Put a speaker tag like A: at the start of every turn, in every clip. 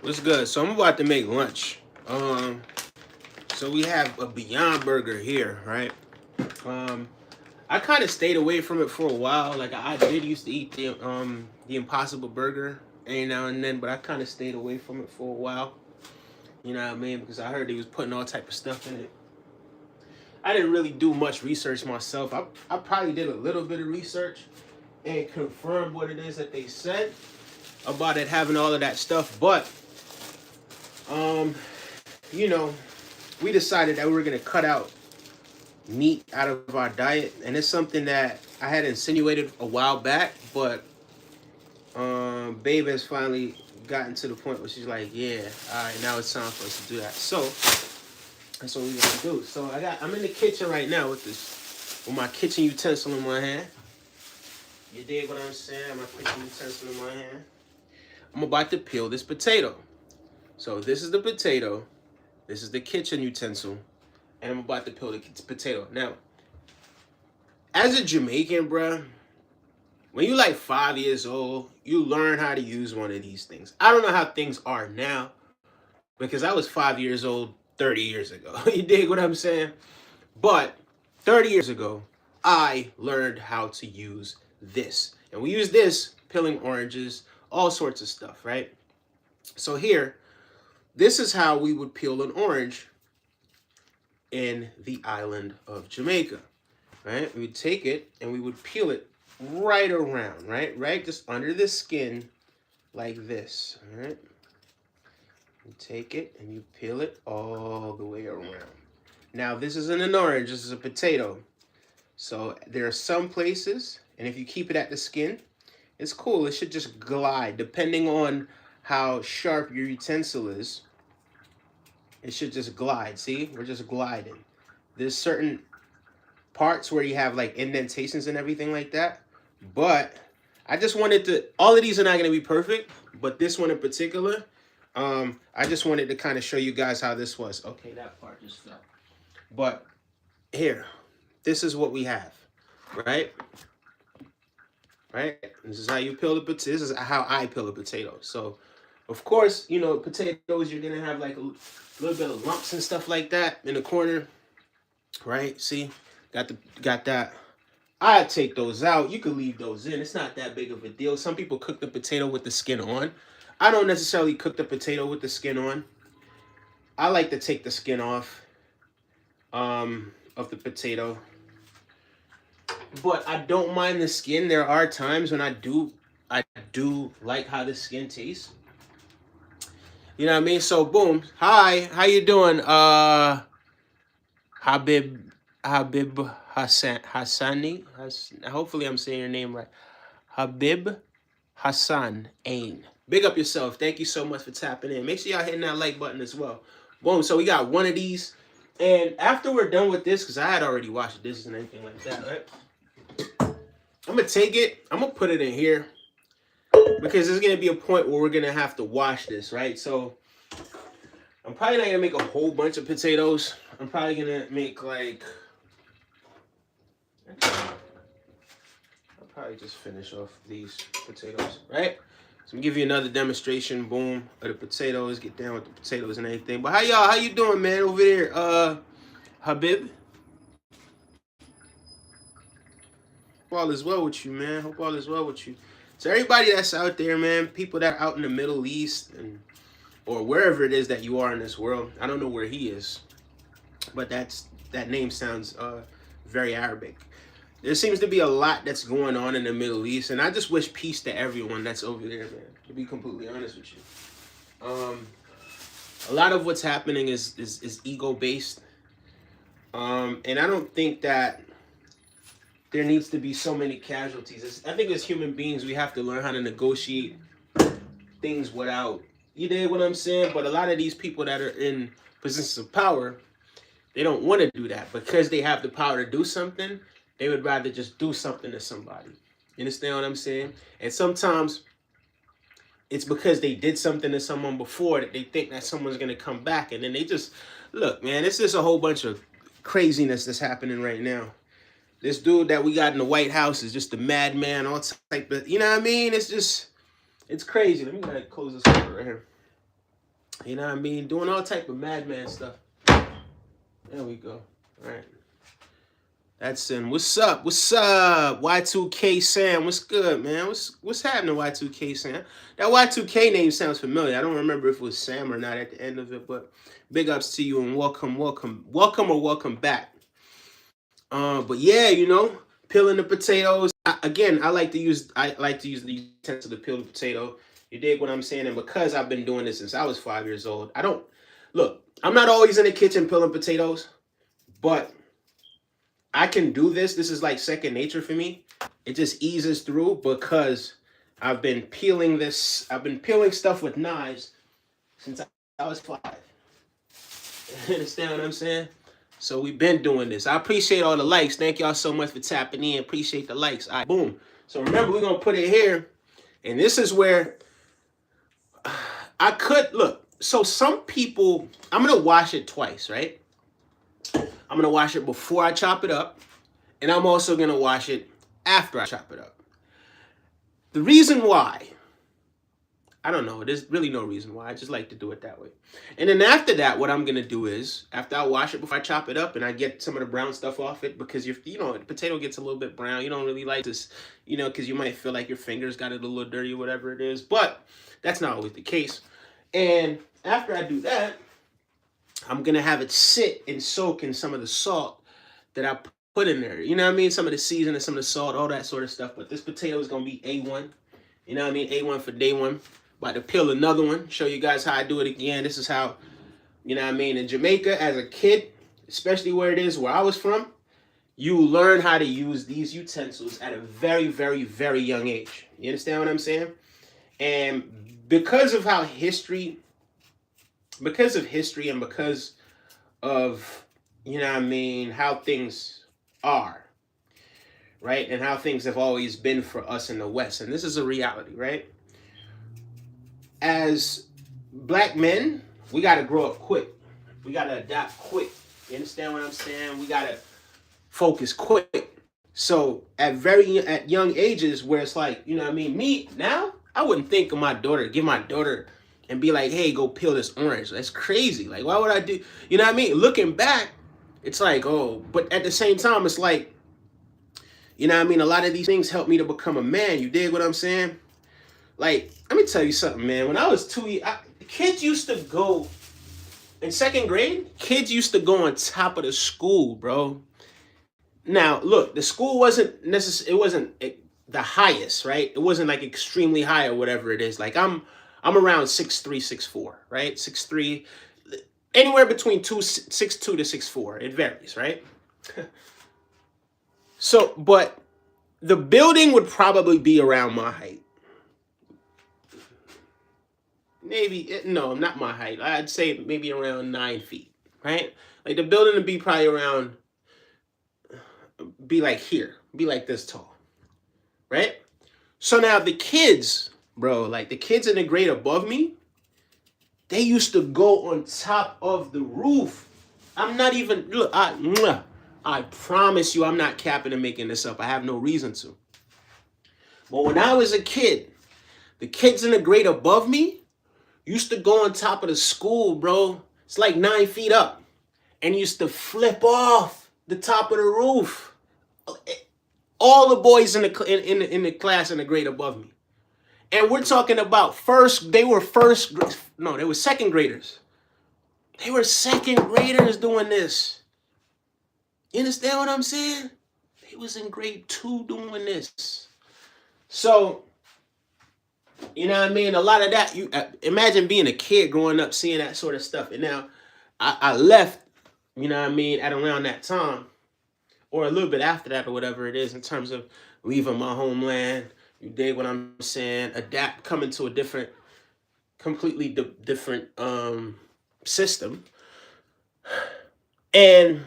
A: What's good? So I'm about to make lunch. So we have a Beyond Burger here, right? Um, I kind of stayed away from it for a while. Like I did used to eat the Impossible Burger every now and then, but I kind of stayed away from it for a while. You know what I mean? Because I heard he was putting all type of stuff in it. I didn't really do much research myself. I probably did a little bit of research and confirmed what it is that they said about it having all of that stuff, but um, you know, we decided that we were gonna cut out meat out of our diet, and it's something that I had insinuated a while back, but Babe has finally gotten to the point where she's like, yeah, all right, now it's time for us to do that. So that's what we're gonna do. So I'm in the kitchen right now with my kitchen utensil in my hand. You dig what I'm saying? My kitchen utensil in my hand. I'm about to peel this potato. So this is the potato. This is the kitchen utensil. And I'm about to peel the potato. Now, as a Jamaican, bruh, when you like 5 years old, you learn how to use one of these things. I don't know how things are now because I was 5 years old 30 years ago. You dig what I'm saying? But 30 years ago, I learned how to use this. And we use this peeling oranges, all sorts of stuff, right? So here, this is how we would peel an orange in the island of Jamaica, right? We would take it and we would peel it right around, right? Just under the skin like this, all right? You take it and you peel it all the way around. Now, this isn't an orange, this is a potato. So there are some places, and if you keep it at the skin, it's cool. It should just glide, depending on how sharp your utensil is. It should just glide. See, we're just gliding. There's certain parts where you have like indentations and everything like that. But I just wanted to, all of these are not going to be perfect, but this one in particular, I just wanted to kind of show you guys how this was. Okay, that part just fell. But here, this is what we have, right? Right? This is how you peel the potato. This is how I peel a potato. So, of course, you know, potatoes, you're going to have like a little bit of lumps and stuff like that in the corner, right? See, got that. I take those out. You could leave those in. It's not that big of a deal. Some people cook the potato with the skin on. I don't necessarily cook the potato with the skin on. I like to take the skin off of the potato. But I don't mind the skin. There are times when I do like how the skin tastes. You know what I mean? So boom. Hi, how you doing? Habib Hassani. Hopefully I'm saying your name right. Habib Hassan Ain. Big up yourself. Thank you so much for tapping in. Make sure y'all hitting that like button as well. Boom. So we got one of these. And after we're done with this, because I had already washed the dishes and anything like that, right? I'm going to take it. I'm going to put it in here. Because there's going to be a point where we're going to have to wash this, right? So I'm probably not going to make a whole bunch of potatoes. I'm probably going to make like... I'll probably just finish off these potatoes, right? So I'm give you another demonstration, boom, of the potatoes. Get down with the potatoes and everything. But how you doing, man, over there? Habib? Hope all is well with you, man. Hope all is well with you. So everybody that's out there, man, people that are out in the Middle East and or wherever it is that you are in this world. I don't know where he is, but that name sounds very Arabic. There seems to be a lot that's going on in the Middle East, and I just wish peace to everyone that's over there, man. To be completely honest with you, a lot of what's happening is ego based, and I don't think that there needs to be so many casualties. I think as human beings, we have to learn how to negotiate things without, you know what I'm saying? But a lot of these people that are in positions of power, they don't want to do that because they have the power to do something. They would rather just do something to somebody. You understand what I'm saying? And sometimes it's because they did something to someone before that they think that someone's going to come back. And then they just, look, man, it's just a whole bunch of craziness that's happening right now. This dude that we got in the White House is just a madman, all type of, you know what I mean? It's just, it's crazy. Let me go ahead and close this over right here. You know what I mean? Doing all type of madman stuff. There we go. All right. That's in. What's up? What's up? Y2K Sam. What's good, man? What's happening, Y2K Sam? That Y2K name sounds familiar. I don't remember if it was Sam or not at the end of it, but big ups to you and welcome or welcome back. But yeah, you know, peeling the potatoes. I like to use the utensil to peel the potato. You dig what I'm saying? And because I've been doing this since I was 5 years old, I don't look. I'm not always in the kitchen peeling potatoes, but I can do this. This is like second nature for me. It just eases through because I've been peeling this. I've been peeling stuff with knives since I was 5. You understand what I'm saying? So we've been doing this. I appreciate all the likes. Thank y'all so much for tapping in. Appreciate the likes. All right, boom. So remember, we're going to put it here. And this is where I could, look. So some people, I'm going to wash it twice, right? I'm going to wash it before I chop it up. And I'm also going to wash it after I chop it up. The reason why, I don't know. There's really no reason why. I just like to do it that way. And then after that, what I'm going to do is, after I wash it before I chop it up and I get some of the brown stuff off it, because the potato gets a little bit brown. You don't really like this, because you might feel like your fingers got it a little dirty or whatever it is. But that's not always the case. And after I do that, I'm going to have it sit and soak in some of the salt that I put in there. You know what I mean? Some of the seasoning, some of the salt, all that sort of stuff. But this potato is going to be A1. You know what I mean? A1 for day one. About to peel another one. Show you guys how I do it again. This is how, you know what I mean? In Jamaica, as a kid, especially where it is where I was from, you learn how to use these utensils at a very, very, very young age. You understand what I'm saying? And because of history and because of, you know what I mean, how things are, right? And how things have always been for us in the West. And this is a reality, right? As black men, we got to grow up quick. We got to adapt quick. You understand what I'm saying? We got to focus quick. So at young ages where it's like, you know what I mean? Me, now, I wouldn't think of give my daughter and be like, hey, go peel this orange. That's crazy. Like, why would I do, you know what I mean? Looking back, it's like, oh, but at the same time, it's like, you know what I mean? A lot of these things helped me to become a man. You dig what I'm saying? Like, let me tell you something, man. When I was 2 kids used to go, in second grade, kids used to go on top of the school, bro. Now, look, the school wasn't the highest, right? It wasn't like extremely high or whatever it is. Like I'm around 6'3", 6'4", right? 6'3", anywhere between 6'2" to 6'4". It varies, right? So, but the building would probably be around my height. No, not my height. I'd say maybe around 9 feet, right? Like the building would be probably around, be like here, be like this tall, right? So now the kids, bro, like the kids in the grade above me, they used to go on top of the roof. I'm not even, look, I promise you I'm not capping and making this up. I have no reason to. But when I was a kid, the kids in the grade above me used to go on top of the school, bro. It's like 9 feet up. And used to flip off the top of the roof. All the boys in the class in the grade above me. And we're talking about they were second graders. They were second graders doing this. You understand what I'm saying? They was in grade 2 doing this. So, you know what I mean? A lot of that, you imagine being a kid growing up, seeing that sort of stuff. And now I left, you know what I mean, at around that time, or a little bit after that, or whatever it is, in terms of leaving my homeland. You dig what I'm saying? Coming to a completely different system. And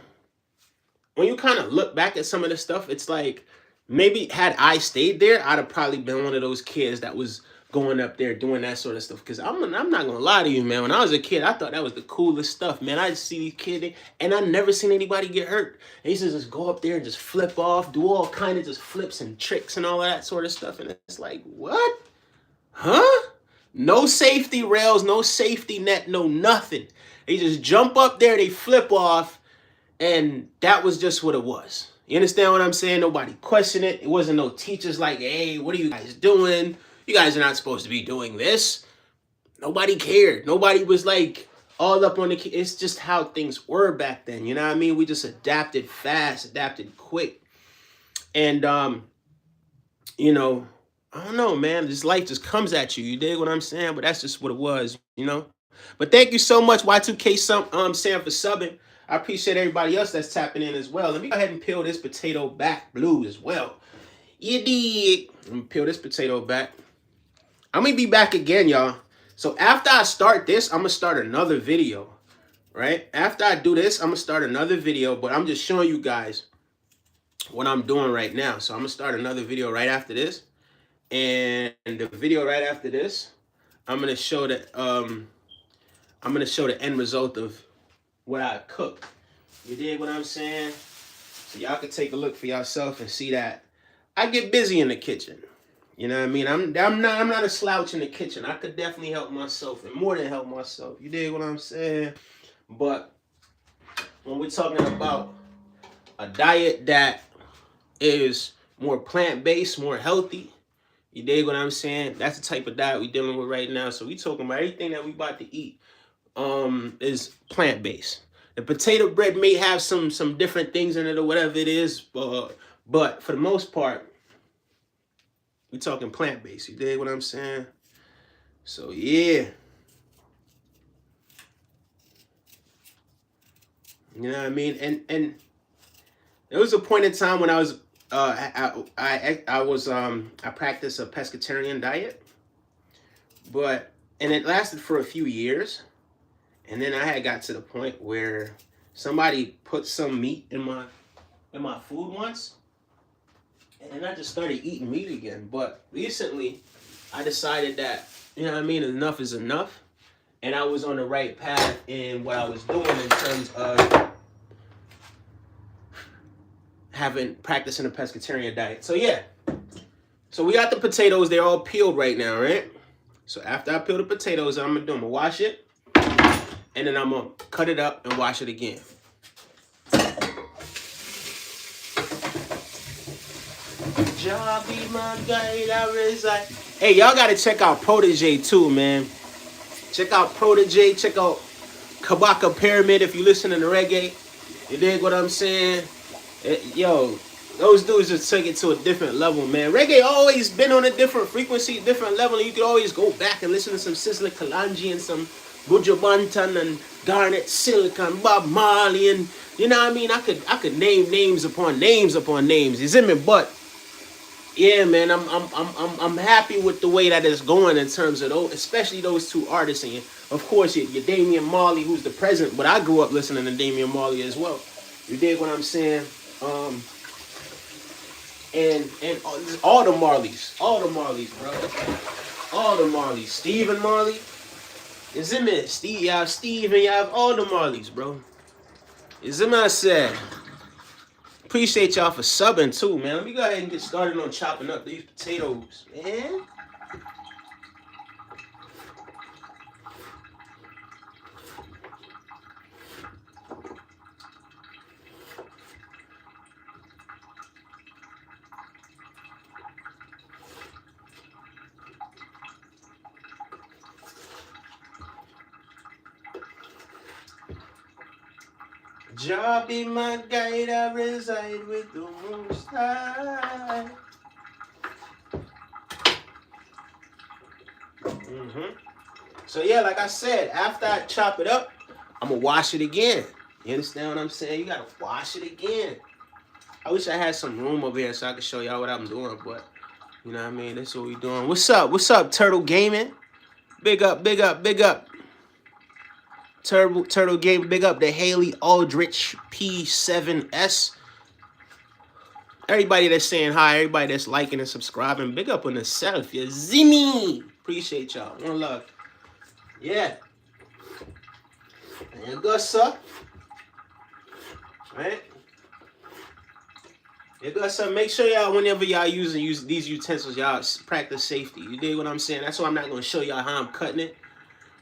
A: when you kind of look back at some of the stuff, it's like, maybe had I stayed there, I'd have probably been one of those kids that was going up there doing that sort of stuff. Because I'm not going to lie to you, man. When I was a kid, I thought that was the coolest stuff, man. I'd see these kids, and I never seen anybody get hurt. They used to just go up there and just flip off, do all kind of just flips and tricks and all of that sort of stuff. And it's like, what? Huh? No safety rails, no safety net, no nothing. They just jump up there, they flip off, and that was just what it was. You understand what I'm saying? Nobody questioned it. It wasn't no teachers like, hey, what are you guys doing? You guys are not supposed to be doing this. Nobody cared. Nobody was like all up on the. It's just how things were back then. You know what I mean? We just adapted fast, adapted quick, and you know, I don't know, man. This life just comes at you. You dig what I'm saying? But that's just what it was, you know. But thank you so much, Y2K Sam for subbing. I appreciate everybody else that's tapping in as well. Let me go ahead and peel this potato back blue as well. You dig? Let me peel this potato back. I'm gonna be back again, y'all. So after I start this, I'm gonna start another video. Right? After I do this, I'm gonna start another video, but I'm just showing you guys what I'm doing right now. So I'm gonna start another video right after this. And the video right after this, I'm gonna show the end result of what I cooked. You dig what I'm saying? So y'all can take a look for yourself and see that I get busy in the kitchen. You know what I mean? I'm not a slouch in the kitchen. I could definitely help myself and more than help myself. You dig what I'm saying? But when we're talking about a diet that is more plant-based, more healthy, you dig what I'm saying? That's the type of diet we're dealing with right now. So we talking about everything that we about to eat is plant-based. The potato bread may have some different things in it or whatever it is, but for the most part, we talking plant-based. You dig what I'm saying? So yeah. You know what I mean? And there was a point in time when I was I practiced a pescatarian diet, and it lasted for a few years, and then I had got to the point where somebody put some meat in my food once, and then I just started eating meat again. But recently, I decided that, you know what I mean, enough is enough, and I was on the right path in what I was doing in terms of practicing a pescatarian diet. So yeah. So we got the potatoes, they're all peeled right now, right? So after I peel the potatoes, I'm gonna wash it, and then I'm gonna cut it up and wash it again. Hey, y'all gotta check out Protege too, man. Check out Protege, check out Kabaka Pyramid if you listen to reggae. You dig what I'm saying? Yo, those dudes just took it to a different level, man. Reggae always been on a different frequency, different level, and you could always go back and listen to some Sizzla Kalonji and some Buju Banton and Garnet Silk and Bob Marley, and you know what I mean? I could name names upon names upon names. You see me? But yeah, man, I'm happy with the way that it's going in terms of those, especially those two artists, and of course your Damian Marley, who's the president. But I grew up listening to Damian Marley as well. You dig what I'm saying? And all the Marleys, bro, all the Marleys. Stephen Marley, is it me? Steve, you have Steve, and you have all the Marleys, bro. Is it I said? Appreciate y'all for subbing too, man. Let me go ahead and get started on chopping up these potatoes, man. Jah be my guide, I reside with the Most High. So yeah, like I said, after I chop it up, I'm gonna wash it again. You understand what I'm saying? You gotta wash it again. I wish I had some room over here so I could show y'all what I'm doing, but you know what I mean? That's what we doing. What's up? What's up, Turtle Gaming? Big up, big up, big up. Turtle Gaming, big up the Haley Aldrich P7S. Everybody that's saying hi, everybody that's liking and subscribing, big up on the self. You Zimmy. Appreciate y'all. One love. Yeah. There you go, sir. Right? So make sure y'all, whenever y'all use these utensils, y'all practice safety. You dig what I'm saying? That's why I'm not gonna show y'all how I'm cutting it,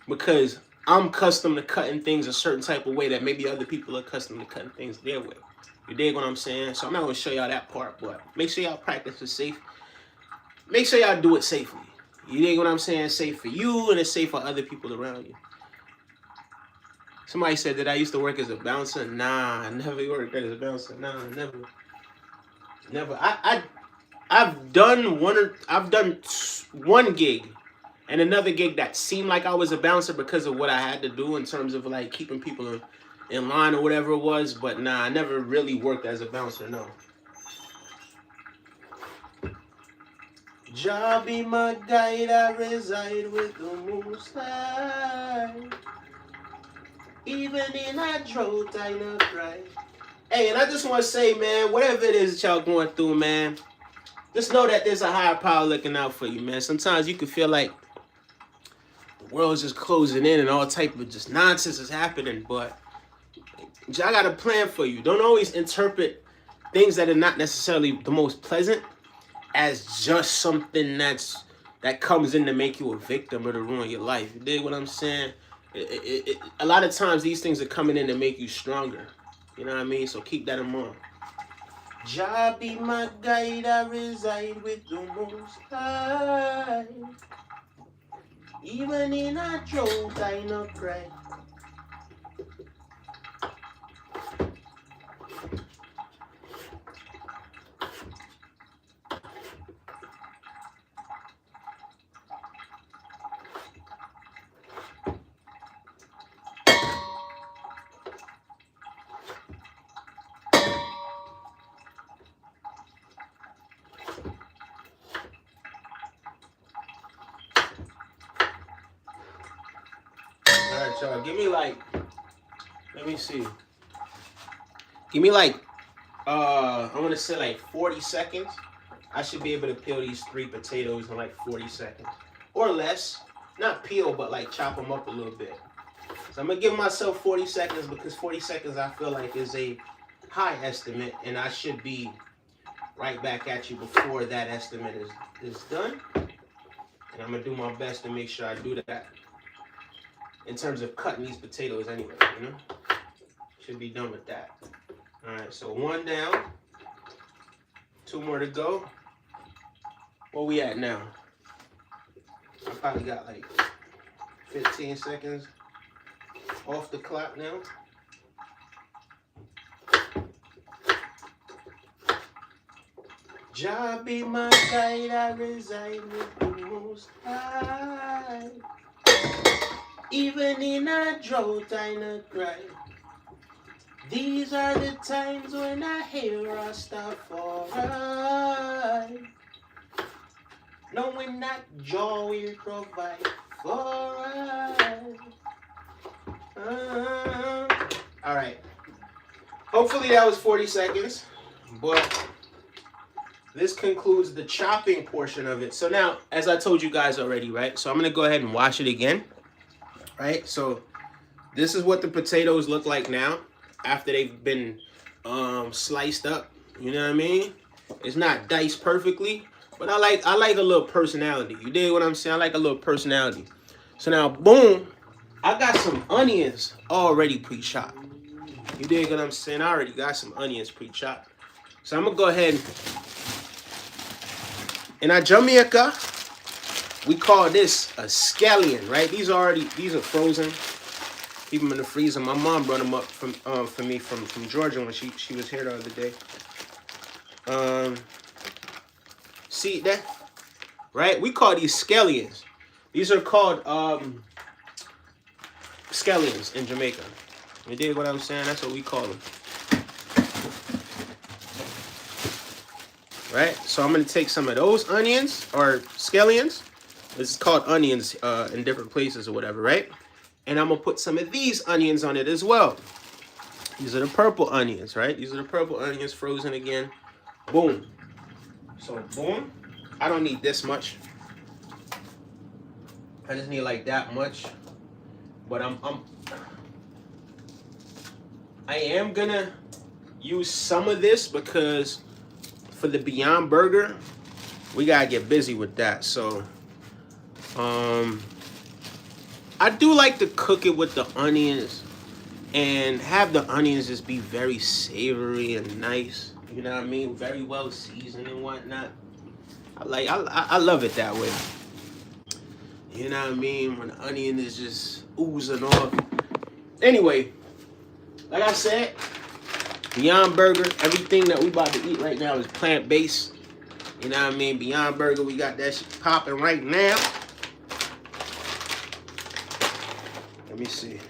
A: because I'm accustomed to cutting things a certain type of way that maybe other people are accustomed to cutting things their way. You dig what I'm saying? So I'm not gonna show y'all that part, but make sure y'all practice it safe. Make sure y'all do it safely. You dig what I'm saying? Safe for you and it's safe for other people around you. Somebody said that I used to work as a bouncer. Nah, I never worked as a bouncer. Nah, never. Never. I've done one gig and another gig that seemed like I was a bouncer because of what I had to do in terms of like keeping people in line or whatever it was. But nah, I never really worked as a bouncer. No. Jah be my guide, I reside with the Most High. Even in a drought, I not cry. Hey, and I just want to say, man, whatever it is that y'all going through, man, just know that there's a higher power looking out for you, man. Sometimes you can feel like the world's just closing in and all type of just nonsense is happening, but I got a plan for you. Don't always interpret things that are not necessarily the most pleasant as just something that comes in to make you a victim or to ruin your life. You dig what I'm saying? A lot of times these things are coming in to make you stronger. You know what I mean? So keep that in mind. Jah be my guide, I reside with the Most High. Even in a drought, I not cry. Alright, y'all, give me like, let me see. Give me like, I want to say like 40 seconds. I should be able to peel these 3 potatoes in like 40 seconds. Or less. Not peel, but like chop them up a little bit. So I'm going to give myself 40 seconds because 40 seconds I feel like is a high estimate. And I should be right back at you before that estimate is done. And I'm going to do my best to make sure I do that. In terms of cutting these potatoes anyway, you know? Should be done with that. Alright, so 1 down. 2 more to go. Where we at now? I probably got like 15 seconds off the clock now. Jah be my guide, I reside with the Most High. Even in a drought, I not cry. These are the times when I hear Rastafari, knowing that Jah will provide for us. All right. Hopefully that was 40 seconds, but this concludes the chopping portion of it. So now, as I told you guys already, right? So I'm gonna go ahead and wash it again. Right, so this is what the potatoes look like now after they've been sliced up. You know what I mean? It's not diced perfectly, but I like a little personality. You dig what I'm saying? I like a little personality. So now, boom, I got some onions already pre-chopped. You dig what I'm saying? I already got some onions pre-chopped. So I'm gonna go ahead and in Jamaica, we call this a scallion, right? These are frozen. Keep them in the freezer. My mom brought them up for me from Georgia when she was here the other day. See that? Right? We call these scallions. These are called scallions in Jamaica. You dig what I'm saying? That's what we call them. Right? So I'm gonna take some of those onions or scallions. This is called onions in different places or whatever, right? And I'm going to put some of these onions on it as well. These are the purple onions, right? These are the purple onions frozen again. Boom. So, boom. I don't need this much. I just need like that much. But I am going to use some of this because for the Beyond Burger, we gotta get busy with that. So, I do like to cook it with the onions and have the onions just be very savory and nice. You know what I mean? Very well seasoned and whatnot. I love it that way. You know what I mean? When the onion is just oozing off. Anyway, like I said, Beyond Burger, everything that we about to eat right now is plant-based. You know what I mean? Beyond Burger, we got that shit popping right now. Let me see.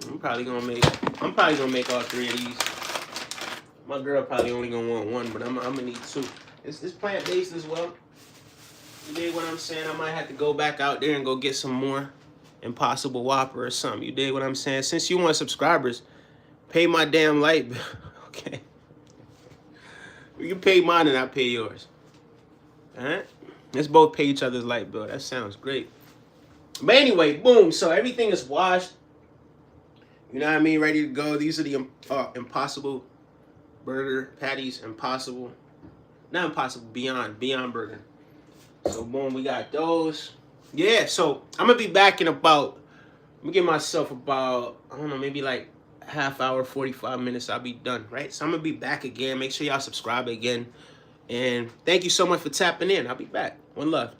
A: I'm probably gonna make all 3 of these. My girl probably only gonna want 1, but I'm gonna need 2. It's plant-based as well. You dig what I'm saying? I might have to go back out there and go get some more Impossible Whopper or something. You dig what I'm saying? Since you want subscribers, pay my damn light bill, okay? You pay mine and I pay yours. Alright? Let's both pay each other's light bill. That sounds great. But anyway, boom. So everything is washed. You know what I mean? Ready to go. These are the Impossible Burger patties. Impossible. Not Impossible. Beyond Burger. So boom, we got those. Yeah, so I'm going to be back in about, I'm going to give myself about, I don't know, maybe like half hour, 45 minutes. I'll be done, right? So I'm going to be back again. Make sure y'all subscribe again. And thank you so much for tapping in. I'll be back. One love.